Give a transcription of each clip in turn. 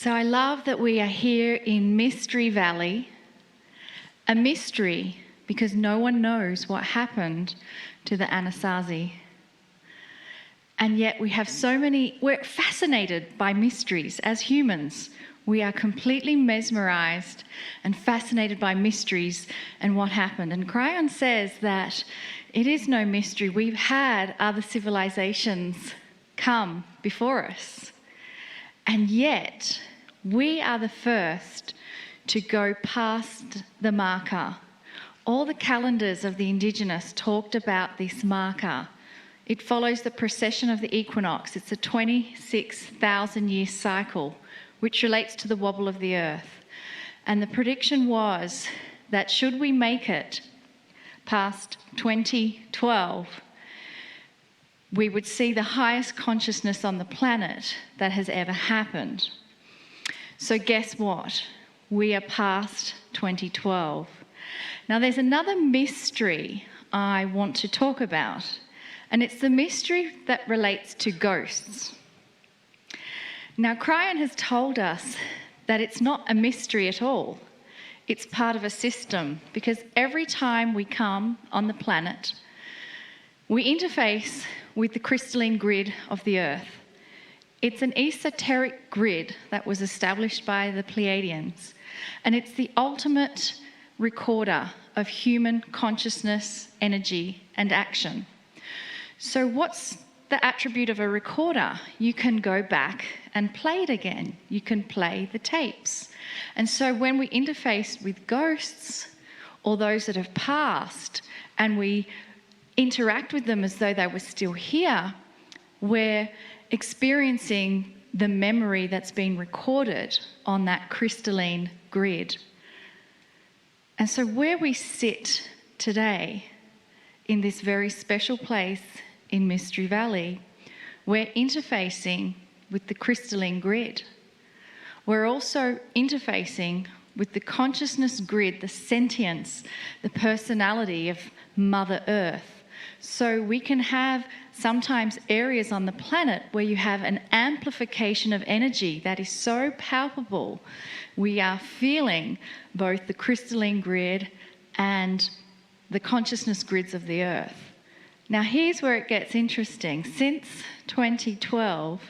So I love that we are here in Mystery Valley, a mystery because no one knows what happened to the Anasazi. And yet we're fascinated by mysteries as humans. We are completely mesmerized and fascinated by mysteries and what happened. And Kryon says that it is no mystery. We've had other civilizations come before us. And yet we are the first to go past the marker. All the calendars of the Indigenous talked about this marker. It follows the precession of the equinox. It's a 26,000-year cycle, which relates to the wobble of the earth. And the prediction was that should we make it past 2012, we would see the highest consciousness on the planet that has ever happened. So guess what? We are past 2012. Now there's another mystery I want to talk about, and it's the mystery that relates to ghosts. Now Kryon has told us that it's not a mystery at all. It's part of a system, because every time we come on the planet, we interface with the crystalline grid of the earth. It's an esoteric grid that was established by the Pleiadians, and it's the ultimate recorder of human consciousness, energy, and action. So what's the attribute of a recorder? You can go back and play it again. You can play the tapes. And so when we interface with ghosts or those that have passed and we interact with them as though they were still here, we're experiencing the memory that's been recorded on that crystalline grid. And so where we sit today in this very special place in Mystery Valley, we're interfacing with the crystalline grid. We're also interfacing with the consciousness grid, the sentience, the personality of Mother Earth. So we can have sometimes areas on the planet where you have an amplification of energy that is so palpable. We are feeling both the crystalline grid and the consciousness grids of the earth. Now here's where it gets interesting. Since 2012,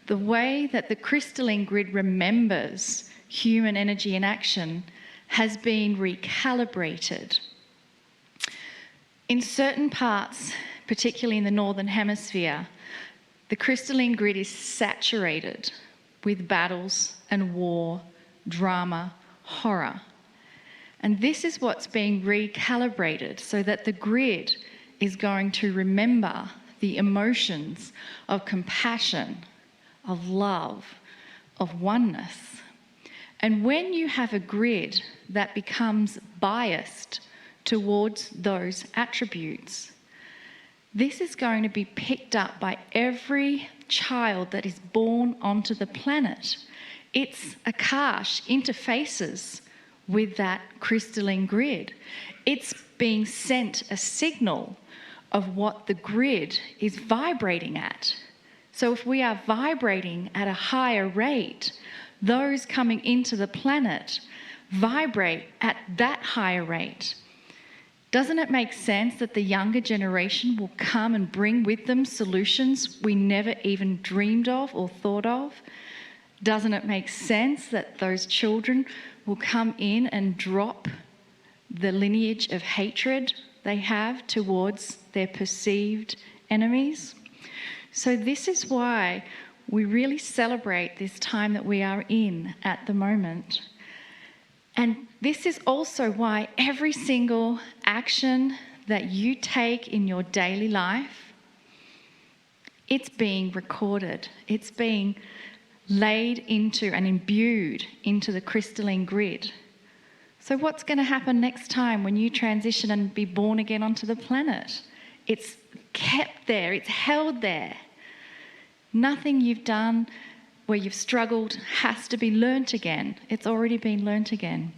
the way that the crystalline grid remembers human energy in action has been recalibrated. In certain parts, particularly in the Northern Hemisphere, the crystalline grid is saturated with battles and war, drama, horror. And this is what's being recalibrated so that the grid is going to remember the emotions of compassion, of love, of oneness. And when you have a grid that becomes biased towards those attributes, this is going to be picked up by every child that is born onto the planet. Its Akash interfaces with that crystalline grid. It's being sent a signal of what the grid is vibrating at. So if we are vibrating at a higher rate, those coming into the planet vibrate at that higher rate. Doesn't it make sense that the younger generation will come and bring with them solutions we never even dreamed of or thought of? Doesn't it make sense that those children will come in and drop the lineage of hatred they have towards their perceived enemies? So this is why we really celebrate this time that we are in at the moment. And this is also why every single action that you take in your daily life, it's being recorded. It's being laid into and imbued into the crystalline grid. So what's going to happen next time when you transition and be born again onto the planet? It's kept there. It's held there. Nothing you've done where you've struggled has to be learnt again. It's already been learnt again.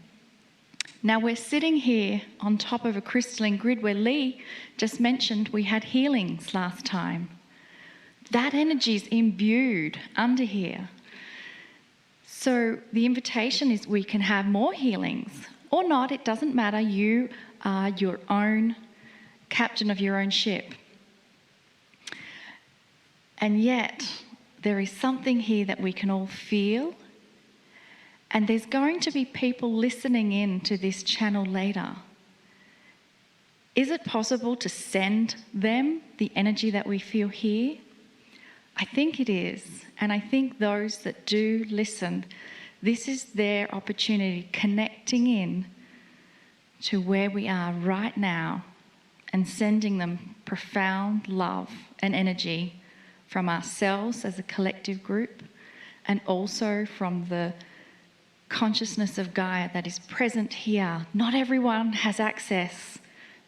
Now we're sitting here on top of a crystalline grid where Lee just mentioned we had healings last time. That energy is imbued under here. So the invitation is we can have more healings or not, it doesn't matter. You are your own captain of your own ship. And yet, there is something here that we can all feel. And there's going to be people listening in to this channel later. Is it possible to send them the energy that we feel here? I think it is. And I think those that do listen, this is their opportunity, connecting in to where we are right now and sending them profound love and energy from ourselves as a collective group, and also from the consciousness of Gaia that is present here. Not everyone has access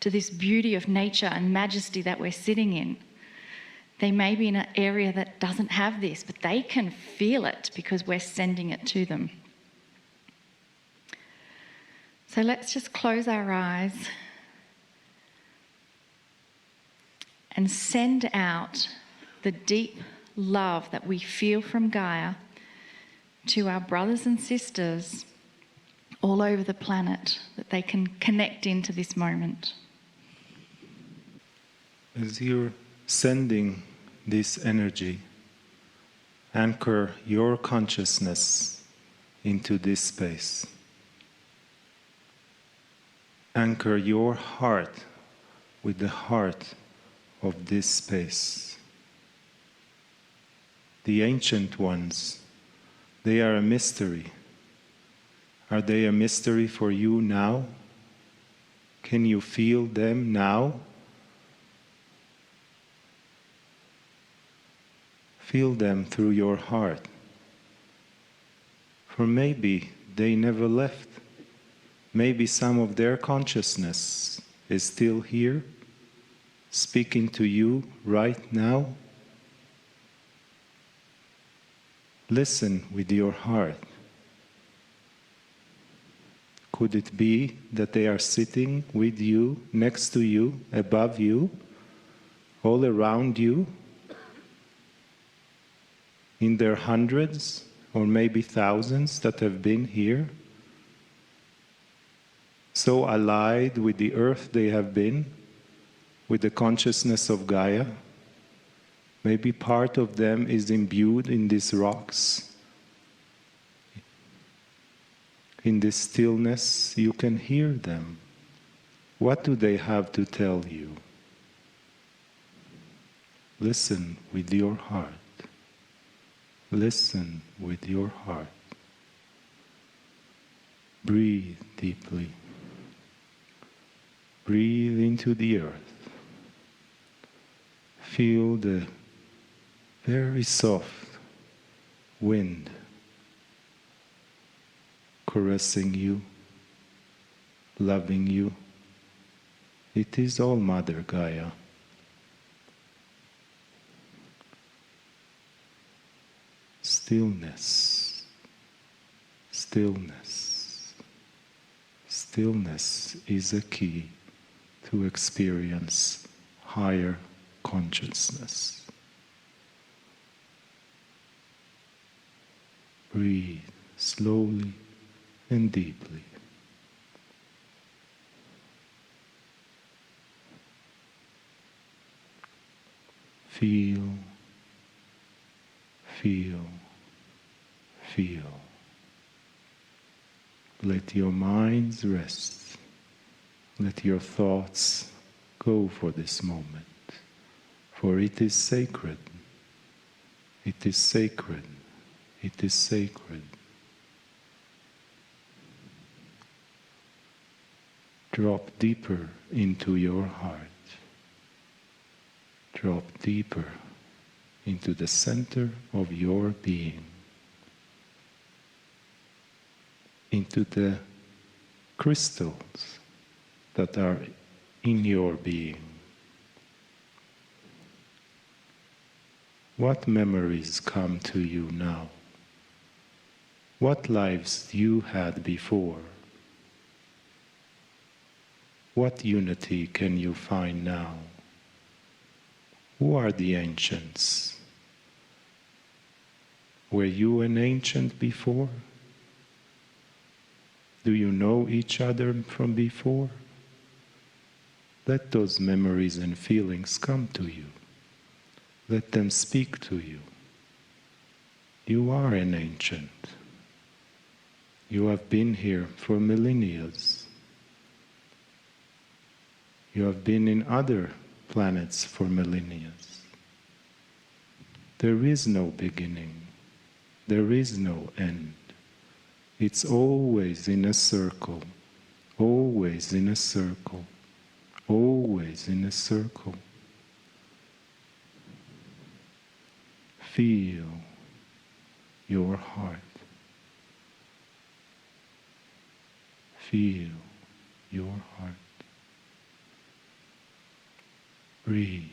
to this beauty of nature and majesty that we're sitting in. They may be in an area that doesn't have this, but they can feel it because we're sending it to them. So let's just close our eyes and send out the deep love that we feel from Gaia to our brothers and sisters all over the planet, that they can connect into this moment. As you're sending this energy, anchor your consciousness into this space. Anchor your heart with the heart of this space. The ancient ones, they are a mystery. Are they a mystery for you now? Can you feel them now? Feel them through your heart. For maybe they never left. Maybe some of their consciousness is still here, speaking to you right now. Listen with your heart. Could it be that they are sitting with you, next to you, above you, all around you, in their hundreds or maybe thousands that have been here? So allied with the earth they have been, with the consciousness of Gaia. Maybe part of them is imbued in these rocks. In this stillness, you can hear them. What do they have to tell you? Listen with your heart. Listen with your heart. Breathe deeply. Breathe into the earth. Feel the very soft wind caressing you, loving you. It is all Mother Gaia. Stillness, stillness, stillness is a key to experience higher consciousness. Breathe slowly and deeply. Feel, feel, feel. Let your minds rest. Let your thoughts go for this moment, for it is sacred. It is sacred. It is sacred. Drop deeper into your heart. Drop deeper into the center of your being, into the crystals that are in your being. What memories come to you now? What lives you had before? What unity can you find now? Who are the ancients? Were you an ancient before? Do you know each other from before? Let those memories and feelings come to you. Let them speak to you. You are an ancient. You have been here for millennia. You have been in other planets for millennia. There is no beginning. There is no end. It's always in a circle, always in a circle, always in a circle. Feel your heart. Feel your heart. Breathe.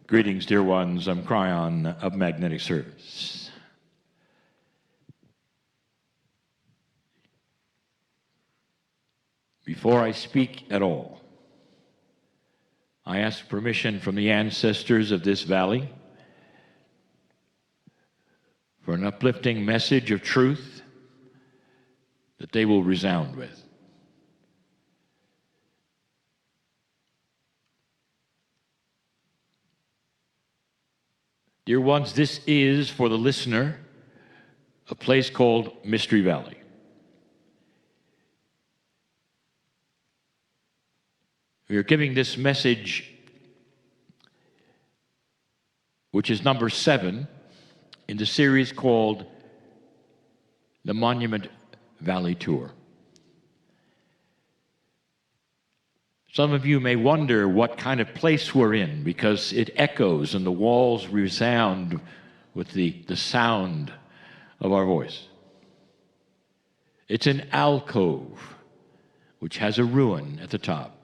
Greetings, dear ones. I'm Kryon of Magnetic Service. Before I speak at all, I ask permission from the ancestors of this valley for an uplifting message of truth that they will resound with. Dear ones, this is, for the listener, a place called Mystery Valley. We are giving this message, which is number 7 in the series called the Monument Valley Tour. Some of you may wonder what kind of place we're in because it echoes and the walls resound with the sound of our voice. It's an alcove which has a ruin at the top.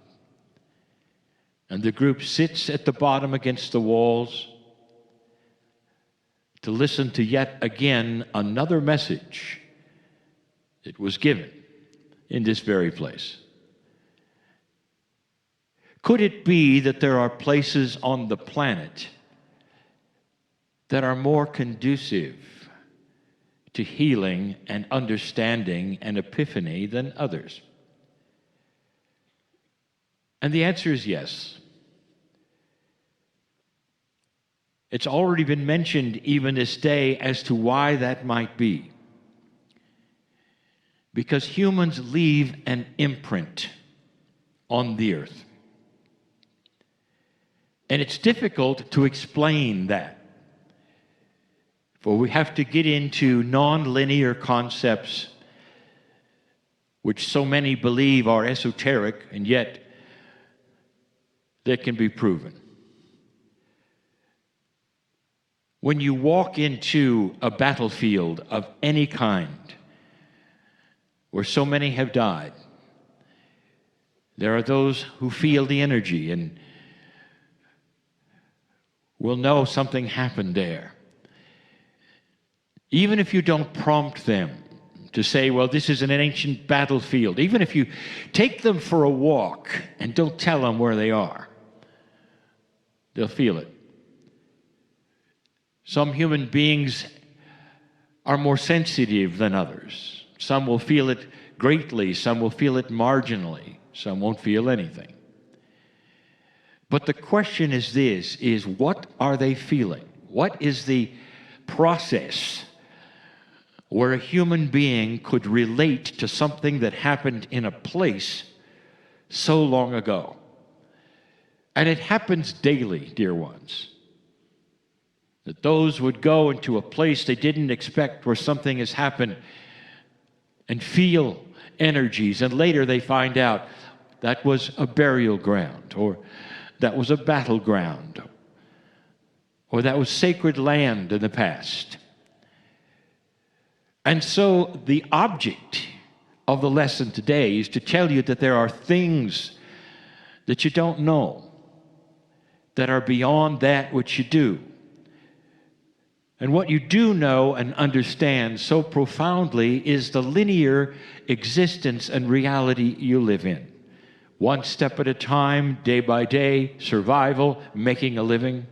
And the group sits at the bottom against the walls to listen to yet again another message that was given in this very place. Could it be that there are places on the planet that are more conducive to healing and understanding and epiphany than others? And the answer is yes. It's already been mentioned even this day as to why that might be. Because humans leave an imprint on the earth. And it's difficult to explain that. For we have to get into non-linear concepts which so many believe are esoteric, and yet they can be proven. When you walk into a battlefield of any kind, where so many have died, there are those who feel the energy and will know something happened there. Even if you don't prompt them to say, well, this is an ancient battlefield, even if you take them for a walk and don't tell them where they are, they'll feel it. Some human beings are more sensitive than others. Some will feel it greatly, some will feel it marginally, some won't feel anything. But the question is this, is what are they feeling? What is the process where a human being could relate to something that happened in a place so long ago? And it happens daily, dear ones, that those would go into a place they didn't expect where something has happened and feel energies, and later they find out that was a burial ground, or that was a battleground, or that was sacred land in the past. And so the object of the lesson today is to tell you that there are things that you don't know, that are beyond that which you do. And what you do know and understand so profoundly is the linear existence and reality you live in. one step at a time, day by day, survival, making a living.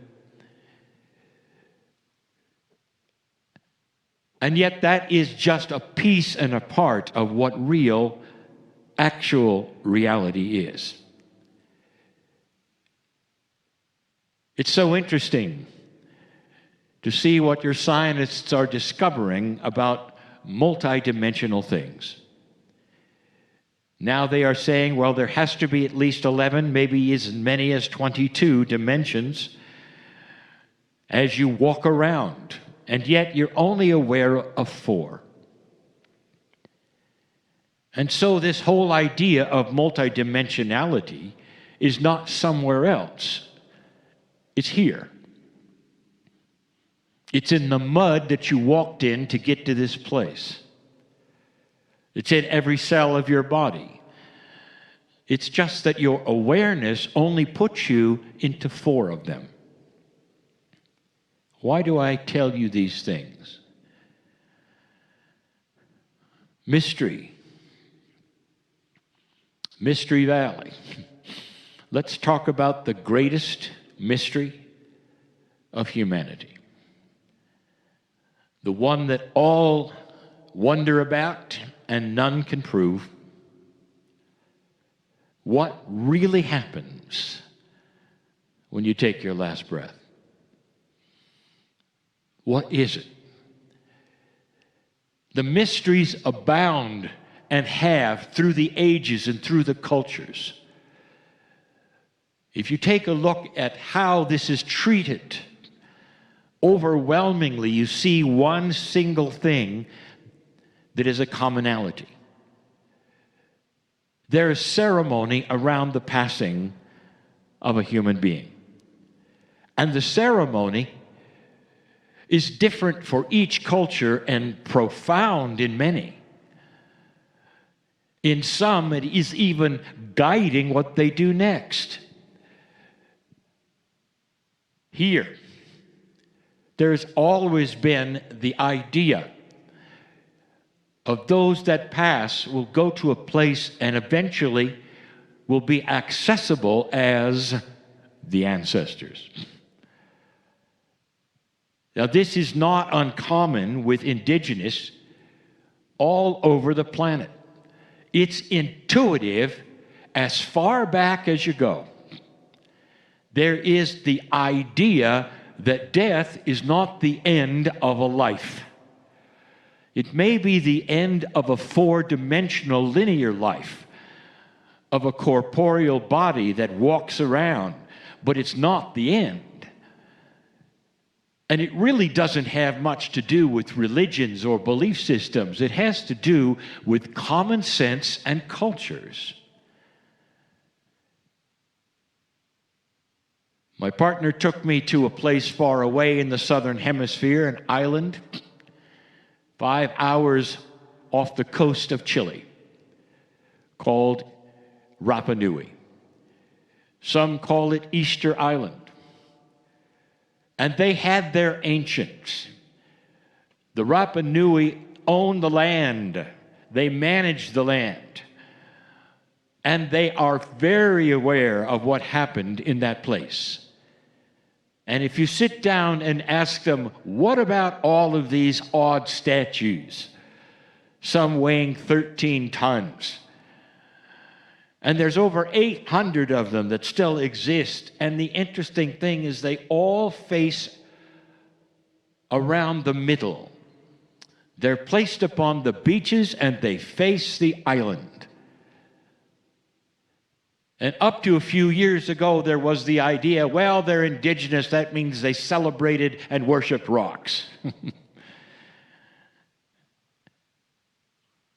And yet that is just a piece and a part of what real, actual reality is. It's so interesting to see what your scientists are discovering about multidimensional things. Now they are saying, well, there has to be at least 11, maybe as many as 22 dimensions as you walk around, and yet you're only aware of 4. And so this whole idea of multidimensionality is not somewhere else. It's here. It's in the mud that you walked in to get to this place. It's in every cell of your body. It's just that your awareness only puts you into 4 of them. Why do I tell you these things? Mystery. Mystery Valley. Let's talk about the greatest mystery of humanity. The one that all wonder about and none can prove. What really happens when you take your last breath? What is it? The mysteries abound and have through the ages and through the cultures. If you take a look at how this is treated, overwhelmingly you see one single thing that is a commonality. There is ceremony around the passing of a human being. And the ceremony is different for each culture and profound in many. In some, it is even guiding what they do next. Here, there's always been the idea of those that pass will go to a place and eventually will be accessible as the ancestors. Now, this is not uncommon with indigenous all over the planet. It's intuitive as far back as you go. There is the idea that death is not the end of a life. It may be the end of a 4-dimensional linear life, of a corporeal body that walks around, but it's not the end. And it really doesn't have much to do with religions or belief systems. It has to do with common sense and cultures. My partner took me to a place far away in the southern hemisphere, an island, 5 hours off the coast of Chile, called Rapa Nui. Some call it Easter Island. And they had their ancients. The Rapa Nui owned the land. They managed the land. And they are very aware of what happened in that place. And if you sit down and ask them, what about all of these odd statues? Some weighing 13 tons. And there's over 800 of them that still exist. And the interesting thing is they all face around the middle. They're placed upon the beaches and they face the island. And up to a few years ago, there was the idea, well, they're indigenous. That means they celebrated and worshiped rocks.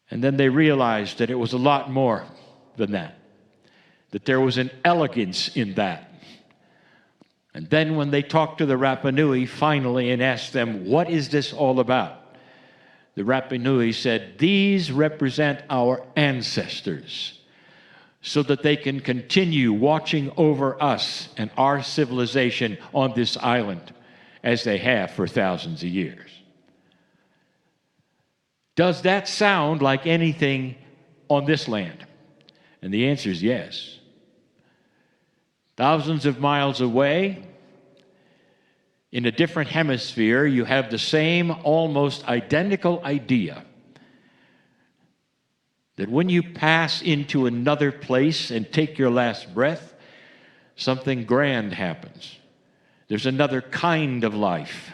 And then they realized that it was a lot more than that there was an elegance in that. And then when they talked to the Rapa Nui finally and asked them, what is this all about? The Rapa Nui said, these represent our ancestors, so that they can continue watching over us and our civilization on this island as they have for thousands of years. Does that sound like anything on this land? And the answer is yes. Thousands of miles away, in a different hemisphere, you have the same, almost identical idea that when you pass into another place and take your last breath, something grand happens. There's another kind of life.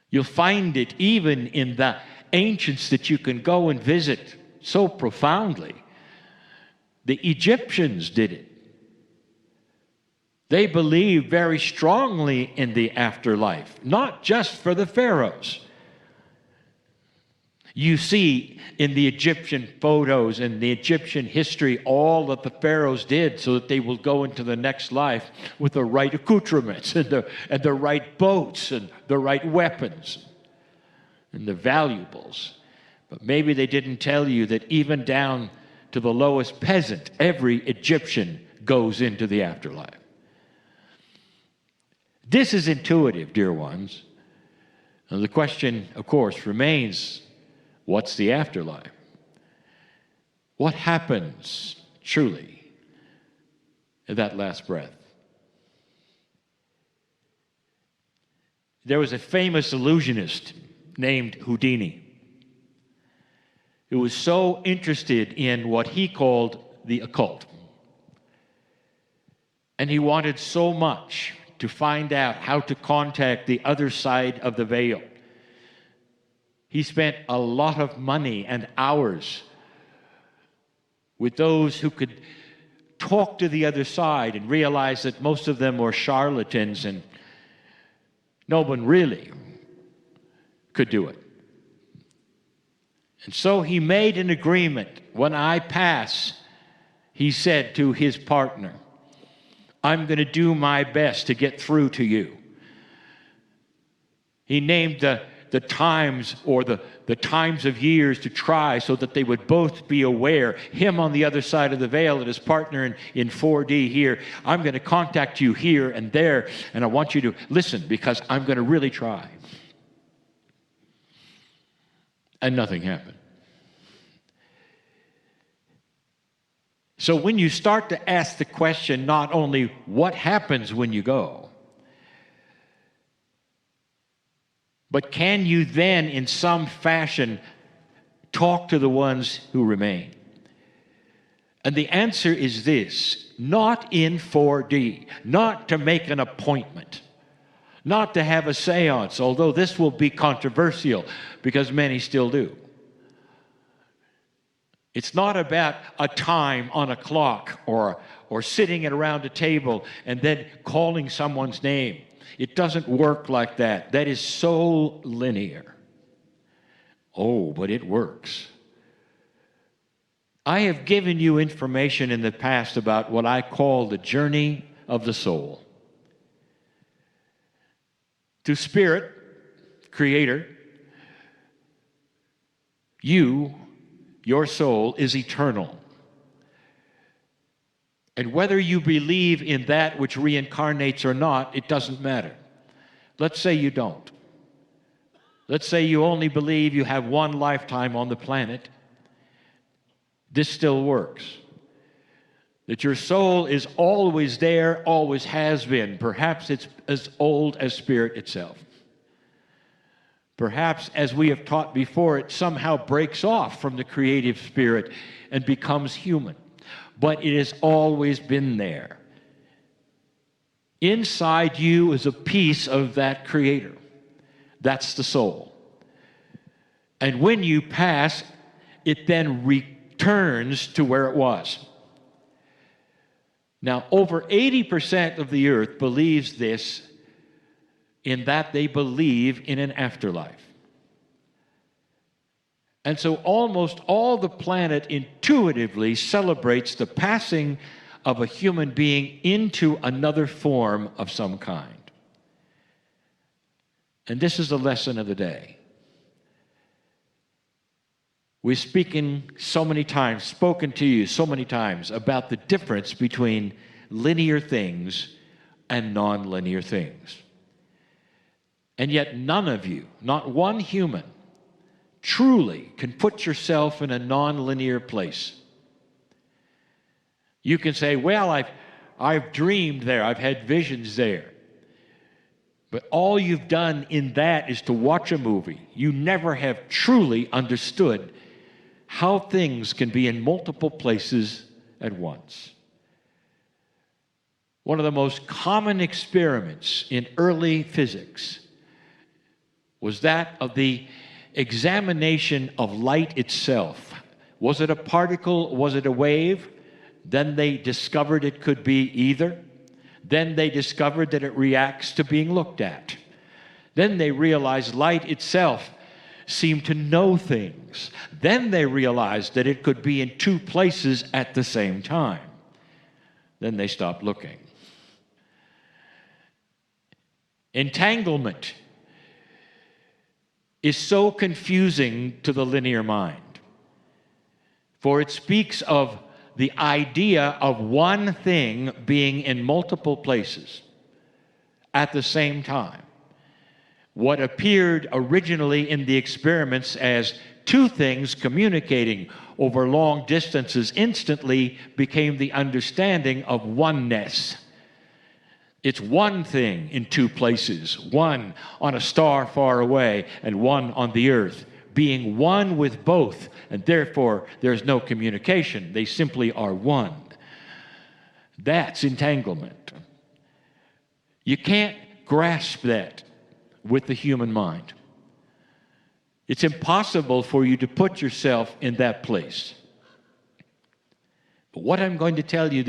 You'll find it even in the ancients that you can go and visit so profoundly. The Egyptians did it. They believed very strongly in the afterlife, not just for the pharaohs. You see in the Egyptian photos and the Egyptian history all that the pharaohs did so that they will go into the next life with the right accoutrements and the right boats and the right weapons and the valuables. But maybe they didn't tell you that even down to the lowest peasant, every Egyptian goes into the afterlife. This is intuitive, dear ones. And the question, of course, remains, what's the afterlife? What happens truly at that last breath? There was a famous illusionist named Houdini who was so interested in what he called the occult. And he wanted so much to find out how to contact the other side of the veil. He spent a lot of money and hours with those who could talk to the other side and realize that most of them were charlatans and no one really could do it. And so he made an agreement. When I pass, he said to his partner, I'm going to do my best to get through to you. He named the times or the times of years to try so that they would both be aware. Him on the other side of the veil and his partner in 4D here. I'm going to contact you here and there, and I want you to listen because I'm going to really try. And nothing happened. So when you start to ask the question, not only what happens when you go, but can you then in some fashion talk to the ones who remain? And the answer is this: not in 4D, not to make an appointment, not to have a seance, although this will be controversial because many still do. It's not about a time on a clock or sitting around a table and then calling someone's name. It doesn't work like that. That is so linear. Oh, but it works. I have given you information in the past about what I call the journey of the soul. To Spirit, Creator, your soul is eternal. And whether you believe in that which reincarnates or not, it doesn't matter. Let's say you don't. Let's say you only believe you have one lifetime on the planet. This still works. That your soul is always there, always has been. Perhaps it's as old as spirit itself. Perhaps, as we have taught before, it somehow breaks off from the creative spirit and becomes human. But it has always been there. Inside you is a piece of that creator. That's the soul. And when you pass, it then returns to where it was. Now, over 80% of the earth believes this, in that they believe in an afterlife. And so almost all the planet intuitively celebrates the passing of a human being into another form of some kind. And this is the lesson of the day. We've spoken to you so many times about the difference between linear things and non-linear things. And yet none of you, not one human, truly can put yourself in a non-linear place. You can say, well, I've dreamed there. I've had visions there. But all you've done in that is to watch a movie. You never have truly understood how things can be in multiple places at once. One of the most common experiments in early physics was that of the examination of light itself. Was it a particle? Was it a wave? Then they discovered it could be either. Then they discovered that it reacts to being looked at. Then they realized light itself seemed to know things. Then they realized that it could be in two places at the same time. Then they stopped looking. Entanglement is so confusing to the linear mind, for it speaks of the idea of one thing being in multiple places at the same time. What appeared originally in the experiments as two things communicating over long distances instantly became the understanding of oneness. It's one thing in two places, one on a star far away and one on the earth, being one with both, and therefore there's no communication. They simply are one. That's entanglement. You can't grasp that with the human mind. It's impossible for you to put yourself in that place. But what I'm going to tell you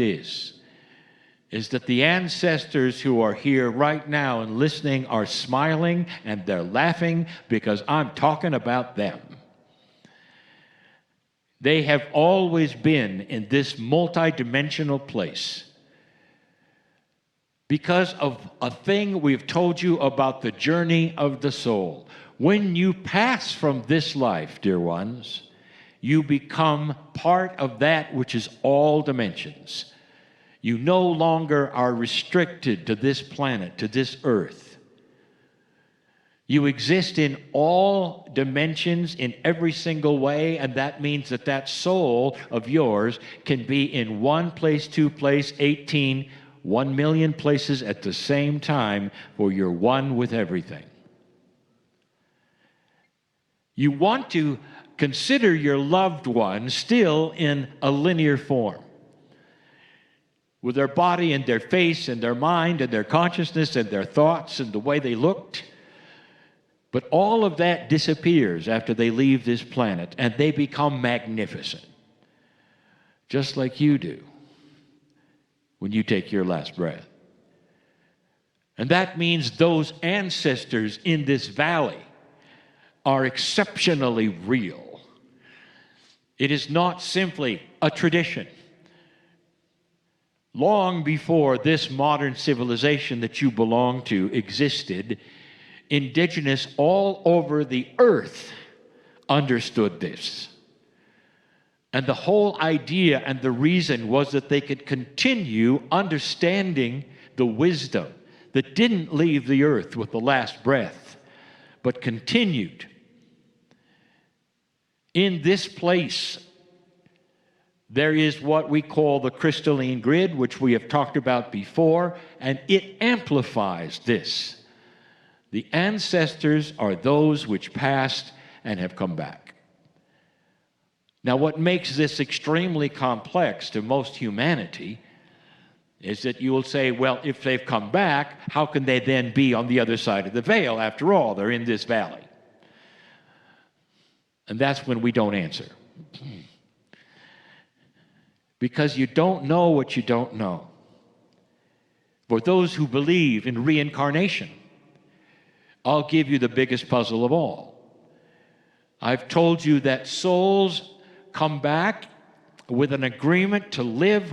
is that the ancestors who are here right now and listening are smiling and they're laughing because I'm talking about them. They have always been in this multidimensional place because of a thing we've told you about the journey of the soul. When you pass from this life, dear ones, you become part of that which is all dimensions. You no longer are restricted to this planet, to this earth. You exist in all dimensions in every single way, and that means that that soul of yours can be in one place, two places, 18, 1 million places at the same time, for you're one with everything. You want to consider your loved one still in a linear form, with their body and their face and their mind and their consciousness and their thoughts and the way they looked. But all of that disappears after they leave this planet, and they become magnificent, just like you do when you take your last breath. And that means those ancestors in this valley are exceptionally real. It is not simply a tradition. Long before this modern civilization that you belong to existed, indigenous all over the earth understood this. And the whole idea and the reason was that they could continue understanding the wisdom that didn't leave the earth with the last breath, but continued. In this place, there is what we call the crystalline grid, which we have talked about before, and it amplifies this. The ancestors are those which passed and have come back. Now, what makes this extremely complex to most humanity is that you will say, well, if they've come back, how can they then be on the other side of the veil? After all, they're in this valley. And that's when we don't answer. Because you don't know what you don't know. For those who believe in reincarnation, I'll give you the biggest puzzle of all. I've told you that souls come back with an agreement to live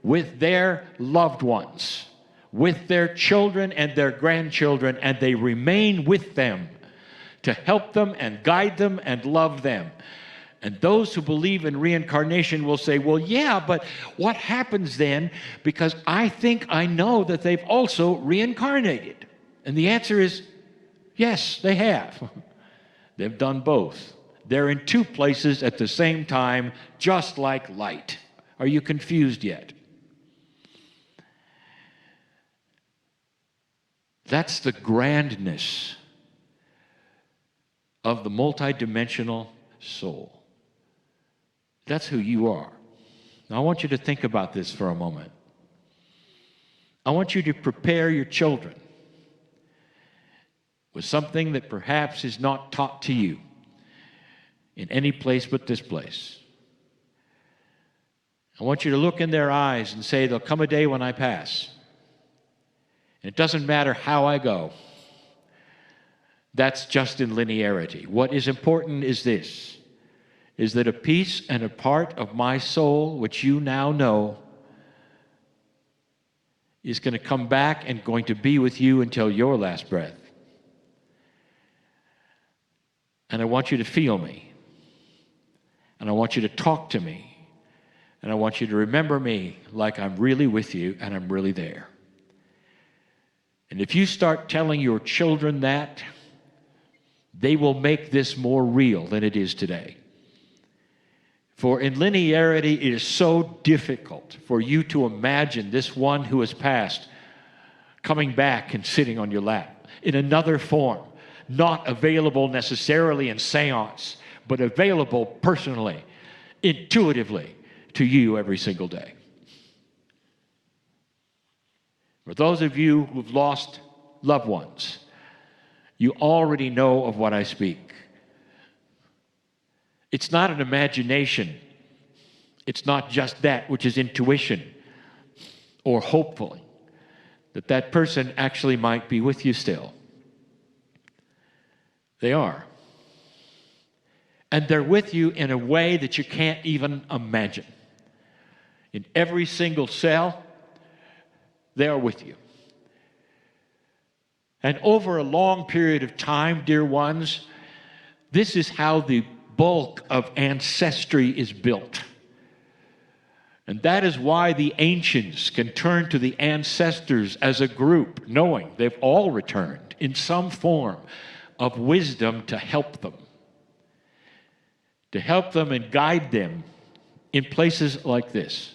with their loved ones, with their children and their grandchildren, and they remain with them to help them and guide them and love them. And those who believe in reincarnation will say, well, yeah, but what happens then? Because I think I know that they've also reincarnated. And the answer is, yes, they have. They've done both. They're in two places at the same time, just like light. Are you confused yet? That's the grandness of the multidimensional soul. That's who you are. Now, I want you to think about this for a moment. I want you to prepare your children with something that perhaps is not taught to you in any place but this place. I want you to look in their eyes and say, there'll come a day when I pass. And it doesn't matter how I go. That's just in linearity. What is important is this, is that a piece and a part of my soul, which you now know, is going to come back and going to be with you until your last breath. And I want you to feel me. And I want you to talk to me. And I want you to remember me like I'm really with you and I'm really there. And if you start telling your children that, they will make this more real than it is today. For in linearity, it is so difficult for you to imagine this one who has passed coming back and sitting on your lap in another form, not available necessarily in seance, but available personally, intuitively to you every single day. For those of you who've lost loved ones, you already know of what I speak. It's not an imagination. It's not just that which is intuition or hopeful that that person actually might be with you still. They are. And they're with you in a way that you can't even imagine. In every single cell, they are with you. And over a long period of time, dear ones, this is how the bulk of ancestry is built. And that is why the ancients can turn to the ancestors as a group, knowing they've all returned in some form of wisdom to help them and guide them in places like this.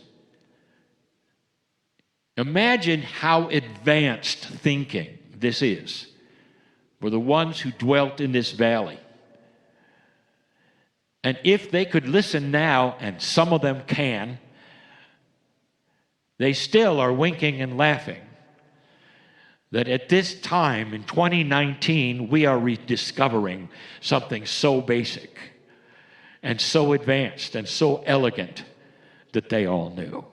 Imagine how advanced thinking this is for the ones who dwelt in this valley. And if they could listen now, and some of them can, they still are winking and laughing that at this time in 2019, we are rediscovering something so basic and so advanced and so elegant that they all knew.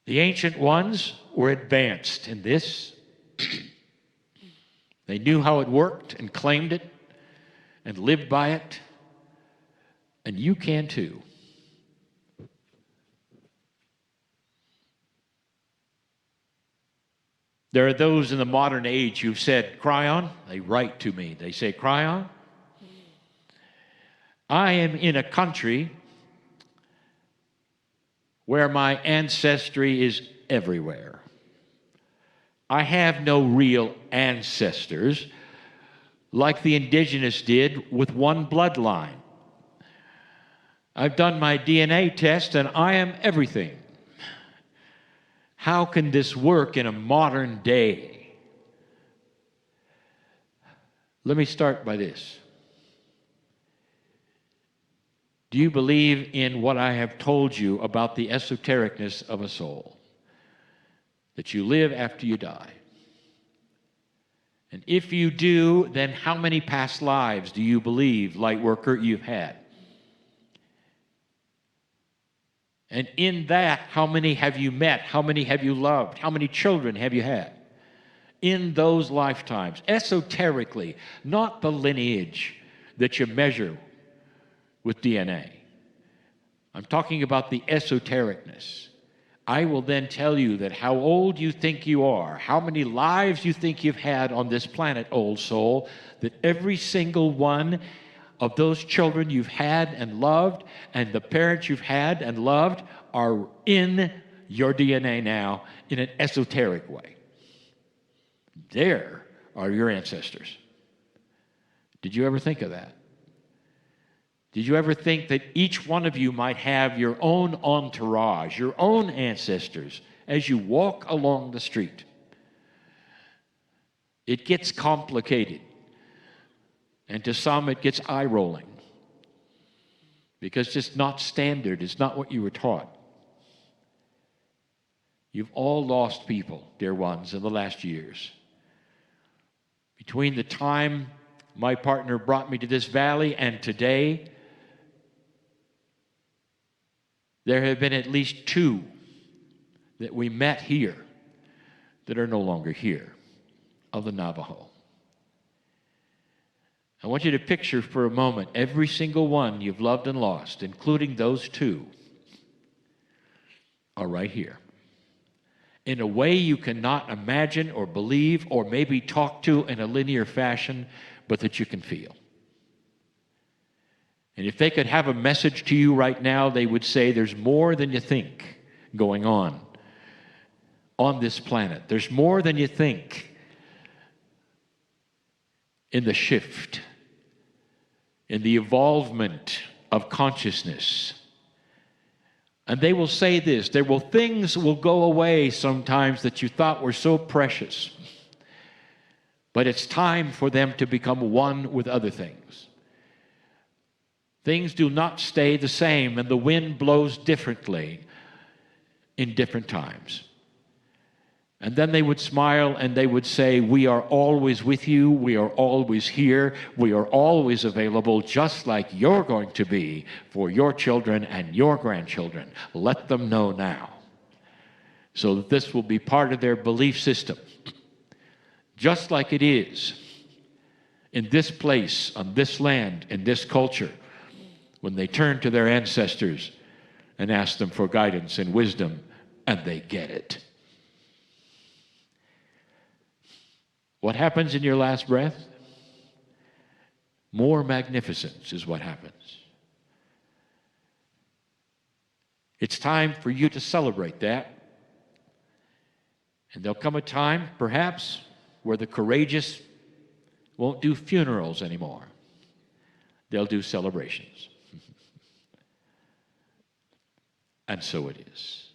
The ancient ones were advanced in this. They knew how it worked and claimed it and lived by it, and you can too. There are those in the modern age who've said, Kryon, they write to me. They say, Kryon, I am in a country where my ancestry is everywhere. I have no real ancestors like the indigenous did with one bloodline. I've done my DNA test and I am everything. How can this work in a modern day? Let me start by this. Do you believe in what I have told you about the esotericness of a soul? That you live after you die? And if you do, then how many past lives do you believe, light worker, you've had? And in that, how many have you met? How many have you loved? How many children have you had? In those lifetimes, esoterically, not the lineage that you measure with DNA. I'm talking about the esotericness. I will then tell you that how old you think you are, how many lives you think you've had on this planet, old soul, that every single one of those children you've had and loved and the parents you've had and loved are in your DNA now in an esoteric way. There are your ancestors. Did you ever think of that? Did you ever think that each one of you might have your own entourage, your own ancestors, as you walk along the street? It gets complicated. And to some, it gets eye-rolling. Because it's not standard. It's not what you were taught. You've all lost people, dear ones, in the last years. Between the time my partner brought me to this valley and today, there have been at least 2 that we met here that are no longer here, of the Navajo. I want you to picture for a moment every single one you've loved and lost, including those 2, are right here. In a way you cannot imagine or believe or maybe talk to in a linear fashion, but that you can feel. And if they could have a message to you right now, they would say there's more than you think going on this planet. There's more than you think in the shift, in the evolvement of consciousness. And they will say this, things will go away sometimes that you thought were so precious. But it's time for them to become one with other things. Things do not stay the same, and the wind blows differently in different times. And then they would smile and they would say, we are always with you, we are always here, we are always available, just like you're going to be for your children and your grandchildren. Let them know now, so that this will be part of their belief system. Just like it is in this place, on this land, in this culture, when they turn to their ancestors and ask them for guidance and wisdom, and they get it. What happens in your last breath? More magnificence is what happens. It's time for you to celebrate that. And there'll come a time, perhaps, where the courageous won't do funerals anymore. They'll do celebrations. And so it is.